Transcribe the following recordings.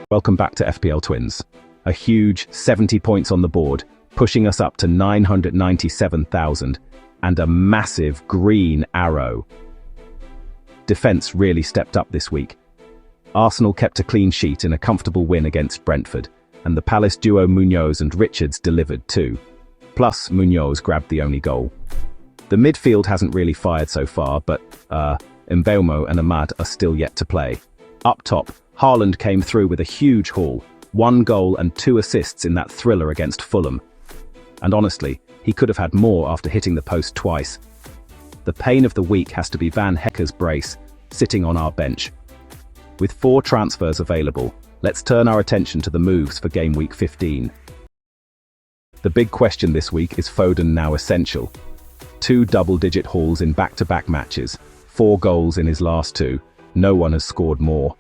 Welcome back to FPLTwins. A huge 70 points on the board, pushing us up to 997,000, and a massive green arrow. Defence really stepped up this week. Arsenal kept a clean sheet in a comfortable win against Brentford, and the Palace duo Munoz and Richards delivered too. Plus, Munoz grabbed the only goal. The midfield hasn't really fired so far, but Mbeumo and Ahmad are still yet to play. Up top, Haaland came through with a huge haul, 1 goal and 2 assists in that thriller against Fulham. And honestly, he could have had more after hitting the post twice. The pain of the week has to be Van Hecke's brace, sitting on our bench. With 4 transfers available, let's turn our attention to the moves for Game Week 15. The big question this week is Foden now essential? 2 double-digit hauls in back-to-back matches, 4 goals in his last 2, no one has scored more.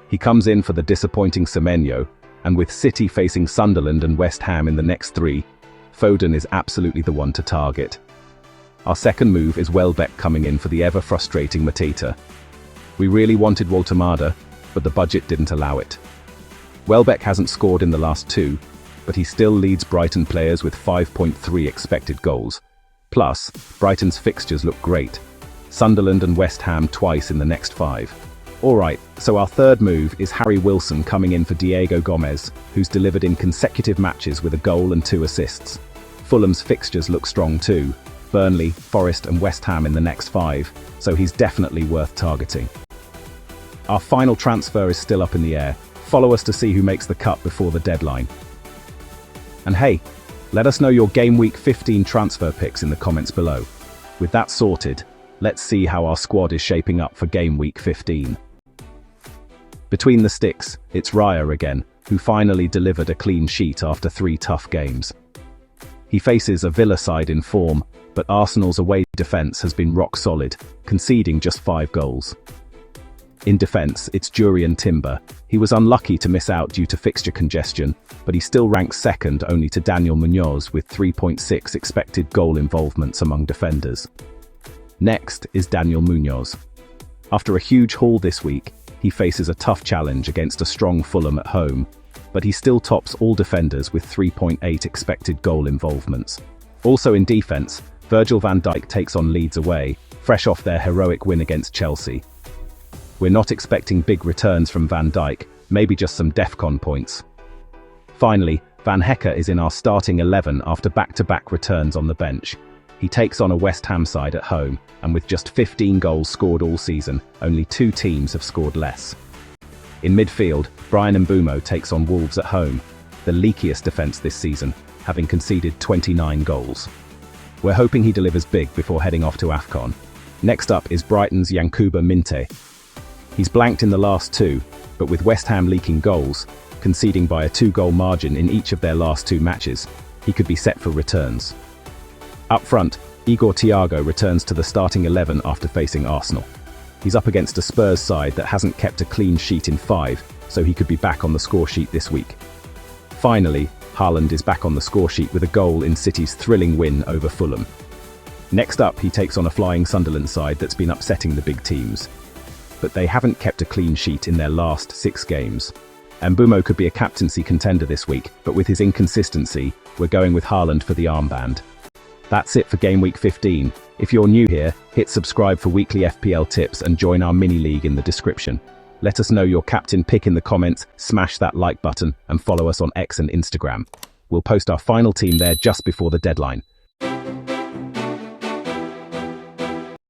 He comes in for the disappointing Semenyo, and with City facing Sunderland and West Ham in the next 3, Foden is absolutely the one to target. Our second move is Welbeck coming in for the ever-frustrating Mateta. We really wanted Waltemada, but the budget didn't allow it. Welbeck hasn't scored in the last 2, but he still leads Brighton players with 5.3 expected goals. Plus, Brighton's fixtures look great. Sunderland and West Ham twice in the next 5. Alright, so our third move is Harry Wilson coming in for Diego Gomez, who's delivered in consecutive matches with a goal and 2 assists. Fulham's fixtures look strong too. Burnley, Forest and West Ham in the next 5, so he's definitely worth targeting. Our final transfer is still up in the air. Follow us to see who makes the cut before the deadline. And hey, let us know your Game Week 15 transfer picks in the comments below. With that sorted, let's see how our squad is shaping up for Game Week 15. Between the sticks, it's Raya again, who finally delivered a clean sheet after 3 tough games. He faces a Villa side in form, but Arsenal's away defence has been rock solid, conceding just 5 goals. In defence, it's Jurriën Timber. He was unlucky to miss out due to fixture congestion, but he still ranks second only to Daniel Munoz with 3.6 expected goal involvements among defenders. Next is Daniel Munoz. After a huge haul this week, he faces a tough challenge against a strong Fulham at home, but he still tops all defenders with 3.8 expected goal involvements. Also in defence, Virgil van Dijk takes on Leeds away, fresh off their heroic win against Chelsea. We're not expecting big returns from Van Dijk, maybe just some DEFCON points. Finally, Van Hecke is in our starting 11 after back-to-back returns on the bench. He takes on a West Ham side at home, and with just 15 goals scored all season, only 2 teams have scored less. In midfield, Bryan Mbeumo takes on Wolves at home, the leakiest defence this season, having conceded 29 goals. We're hoping he delivers big before heading off to AFCON. Next up is Brighton's Yankuba Minte. He's blanked in the last 2, but with West Ham leaking goals, conceding by a 2-goal margin in each of their last 2 matches, he could be set for returns. Up front, Igor Thiago returns to the starting 11 after facing Arsenal. He's up against a Spurs side that hasn't kept a clean sheet in 5, so he could be back on the score sheet this week. Finally, Haaland is back on the score sheet with a goal in City's thrilling win over Fulham. Next up, he takes on a flying Sunderland side that's been upsetting the big teams. But they haven't kept a clean sheet in their last 6 games. Mbeumo could be a captaincy contender this week, but with his inconsistency, we're going with Haaland for the armband. That's it for Game Week 15. If you're new here, hit subscribe for weekly FPL tips and join our mini-league in the description. Let us know your captain pick in the comments, smash that like button, and follow us on X and Instagram. We'll post our final team there just before the deadline.